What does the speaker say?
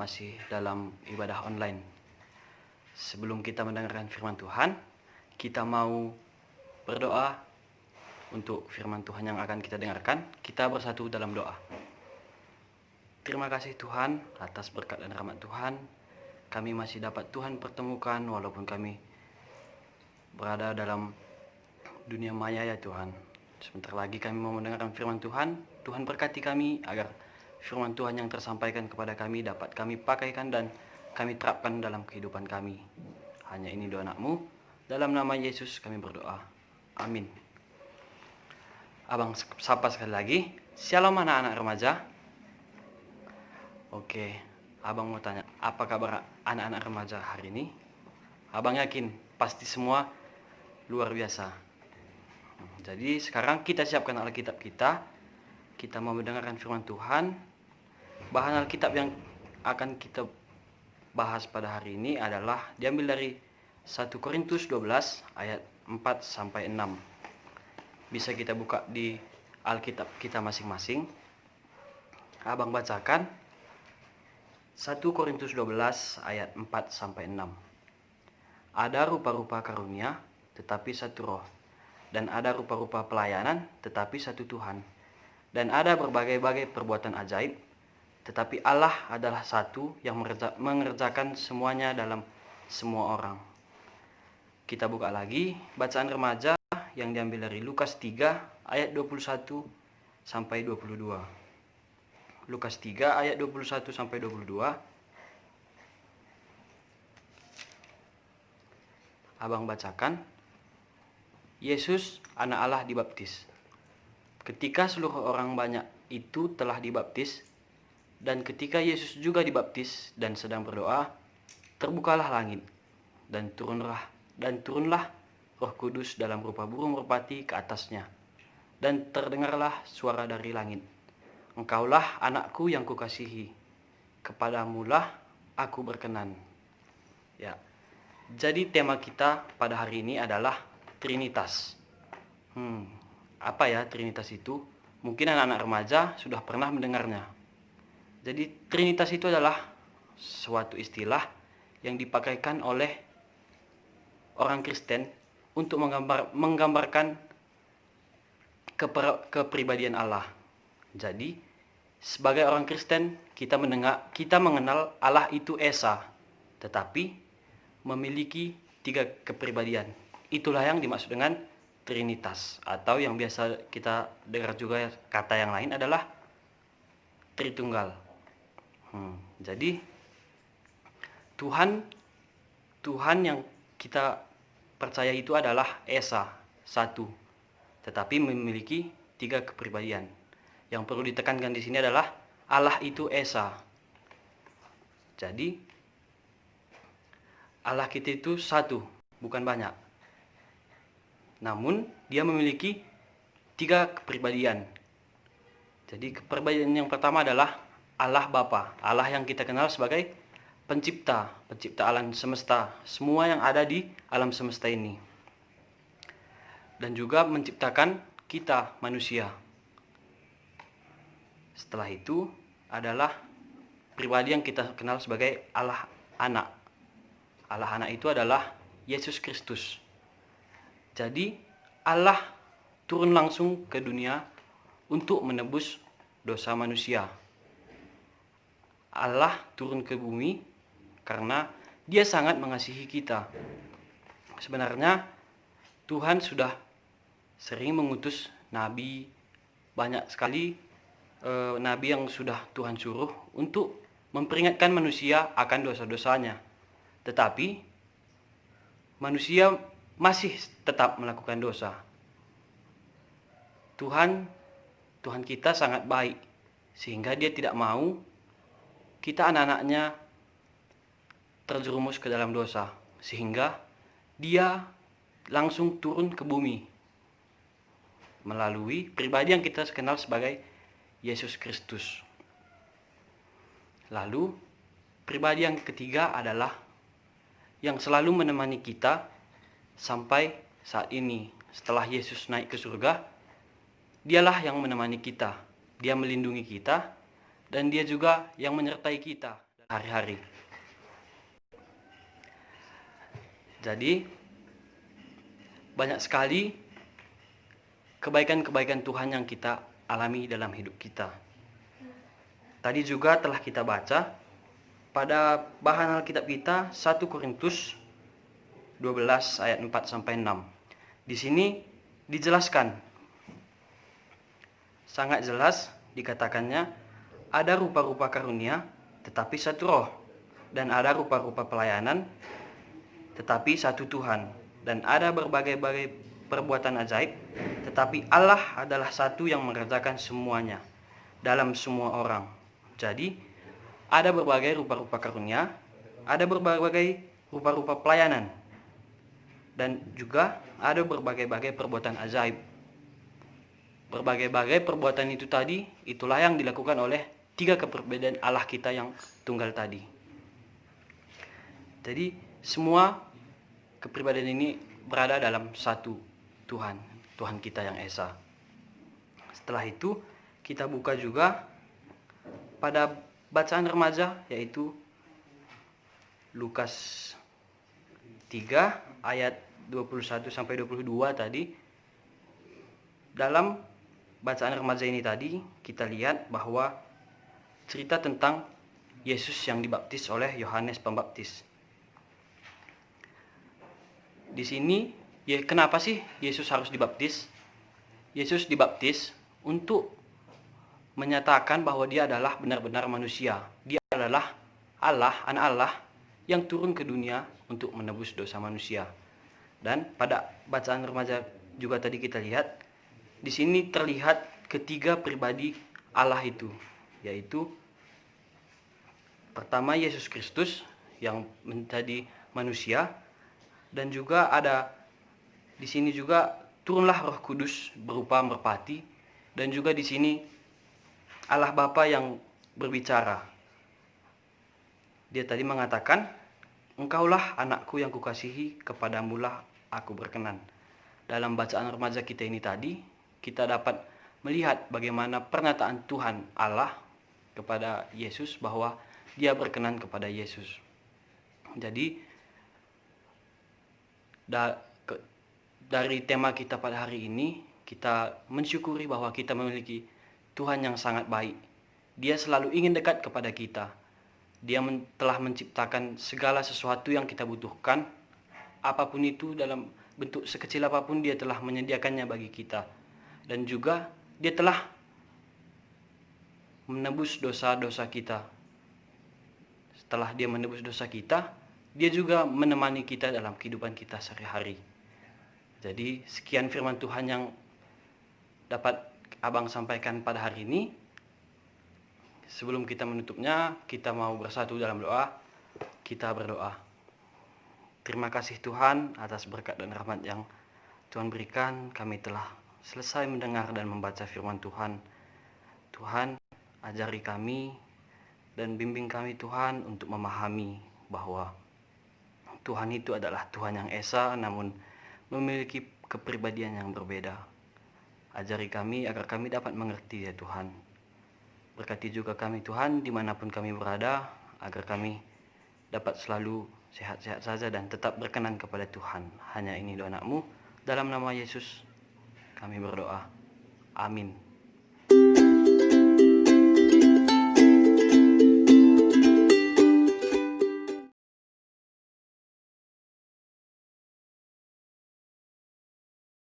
masih dalam ibadah online. Sebelum kita mendengarkan firman Tuhan, kita mau berdoa untuk firman Tuhan yang akan kita dengarkan. Kita bersatu dalam doa. Terima kasih Tuhan atas berkat dan rahmat Tuhan. Kami masih dapat Tuhan pertemukan walaupun kami berada dalam dunia maya ya Tuhan. Sebentar lagi kami mau mendengarkan firman Tuhan. Tuhan berkati kami agar firman Tuhan yang tersampaikan kepada kami dapat kami pakaikan dan kami terapkan dalam kehidupan kami. Hanya ini doa anak-Mu. Dalam nama Yesus kami berdoa. Amin. Abang sapa sekali lagi. Shalom anak-anak remaja. Oke, abang mau tanya, apa kabar anak-anak remaja hari ini? Abang yakin pasti semua luar biasa. Jadi sekarang kita siapkan Alkitab kita. Kita mau mendengarkan firman Tuhan. Bahan Alkitab yang akan kita bahas pada hari ini adalah diambil dari 1 Korintus 12 ayat 4 sampai 6. Bisa kita buka di Alkitab kita masing-masing. Abang bacakan 1 Korintus 12 ayat 4 sampai 6. Ada rupa-rupa karunia, tetapi satu roh. Dan ada rupa-rupa pelayanan, tetapi satu Tuhan. Dan ada berbagai-bagai perbuatan ajaib, tetapi Allah adalah satu yang mengerjakan semuanya dalam semua orang. Kita buka lagi bacaan remaja yang diambil dari Lukas 3 ayat 21 sampai 22. Lukas 3 ayat 21 sampai 22. Abang bacakan. Yesus anak Allah dibaptis. Ketika seluruh orang banyak itu telah dibaptis, dan ketika Yesus juga dibaptis dan sedang berdoa, terbukalah langit dan turunlah Roh Kudus dalam rupa burung merpati ke atasnya. Dan terdengarlah suara dari langit, Engkaulah anakku yang kukasihi, kepadamulah aku berkenan. Ya. Jadi tema kita pada hari ini adalah Trinitas. Apa ya Trinitas itu? Mungkin anak-anak remaja sudah pernah mendengarnya. Jadi Trinitas itu adalah suatu istilah yang dipakaikan oleh orang Kristen untuk menggambarkan kepribadian Allah. Jadi sebagai orang Kristen kita mengenal Allah itu Esa, tetapi memiliki 3 kepribadian. Itulah yang dimaksud dengan Trinitas, atau yang biasa kita dengar juga kata yang lain adalah Tritunggal. Jadi Tuhan yang kita percaya itu adalah Esa, satu, tetapi memiliki 3 kepribadian. Yang perlu ditekankan di sini adalah Allah itu Esa. Jadi Allah kita itu satu, bukan banyak. Namun dia memiliki 3 kepribadian. Jadi kepribadian yang pertama adalah Allah Bapa, Allah yang kita kenal sebagai pencipta alam semesta, semua yang ada di alam semesta ini. Dan juga menciptakan kita manusia. Setelah itu adalah pribadi yang kita kenal sebagai Allah Anak. Allah Anak itu adalah Yesus Kristus. Jadi Allah turun langsung ke dunia untuk menebus dosa manusia. Allah turun ke bumi karena Dia sangat mengasihi kita. Sebenarnya Tuhan sudah sering mengutus nabi, banyak sekali nabi yang sudah Tuhan suruh untuk memperingatkan manusia akan dosa-dosanya. Tetapi manusia masih tetap melakukan dosa. Tuhan kita sangat baik, sehingga Dia tidak mau kita anak-anaknya terjerumus ke dalam dosa, sehingga Dia langsung turun ke bumi melalui pribadi yang kita kenal sebagai Yesus Kristus. Lalu pribadi yang ketiga adalah yang selalu menemani kita sampai saat ini. Setelah Yesus naik ke surga, Dialah yang menemani kita. Dia melindungi kita, dan Dia juga yang menyertai kita. hari-hari. Jadi banyak sekali kebaikan-kebaikan Tuhan yang kita alami dalam hidup kita. Tadi juga telah kita baca pada bahan Alkitab kita 1 Korintus 12 ayat 4 sampai 6. Di sini dijelaskan sangat jelas dikatakannya ada rupa-rupa karunia tetapi satu roh, dan ada rupa-rupa pelayanan tetapi satu Tuhan, dan ada berbagai-bagai perbuatan ajaib tetapi Allah adalah satu yang mengerjakan semuanya dalam semua orang. Jadi ada berbagai rupa-rupa karunia, ada berbagai rupa-rupa pelayanan, dan juga ada berbagai-bagai perbuatan ajaib. Berbagai-bagai perbuatan itu tadi, itulah yang dilakukan oleh 3 kepribadian Allah kita yang tunggal tadi. Jadi semua kepribadian ini berada dalam satu Tuhan, Tuhan kita yang Esa. Setelah itu kita buka juga pada bacaan remaja, yaitu Lukas 3 ayat 21 sampai 22 tadi. Dalam bacaan remaja ini tadi kita lihat bahwa cerita tentang Yesus yang dibaptis oleh Yohanes Pembaptis. Di sini kenapa sih Yesus harus dibaptis? Yesus dibaptis untuk menyatakan bahwa dia adalah benar-benar manusia. Dia adalah Allah, anak Allah yang turun ke dunia untuk menebus dosa manusia. Dan pada bacaan remaja juga tadi kita lihat, di sini terlihat ketiga pribadi Allah itu, yaitu pertama Yesus Kristus yang menjadi manusia, dan juga ada di sini juga turunlah Roh Kudus berupa merpati, dan juga di sini Allah Bapa yang berbicara. Dia tadi mengatakan, "Engkaulah anakku yang kukasihi, kepadamulah aku berkenan." Dalam bacaan remaja kita ini tadi, kita dapat melihat bagaimana pernyataan Tuhan Allah kepada Yesus bahwa dia berkenan kepada Yesus. Jadi dari tema kita pada hari ini, kita mensyukuri bahwa kita memiliki Tuhan yang sangat baik. Dia selalu ingin dekat kepada kita. Dia telah menciptakan segala sesuatu yang kita butuhkan. Apapun itu, dalam bentuk sekecil apapun, dia telah menyediakannya bagi kita. Dan juga dia telah menebus dosa-dosa kita. Setelah dia menebus dosa kita, dia juga menemani kita dalam kehidupan kita sehari-hari. Jadi sekian firman Tuhan yang dapat Abang sampaikan pada hari ini. Sebelum kita menutupnya, kita mau bersatu dalam doa. Kita berdoa. Terima kasih Tuhan atas berkat dan rahmat yang Tuhan berikan. Kami telah selesai mendengar dan membaca firman Tuhan. Tuhan, ajari kami dan bimbing kami Tuhan untuk memahami bahwa Tuhan itu adalah Tuhan yang Esa, namun memiliki kepribadian yang berbeda. Ajari kami agar kami dapat mengerti ya Tuhan. Berkati juga kami Tuhan dimanapun kami berada, agar kami dapat selalu sehat-sehat saja dan tetap berkenan kepada Tuhan. Hanya ini doa anak-Mu, dalam nama Yesus kami berdoa. Amin.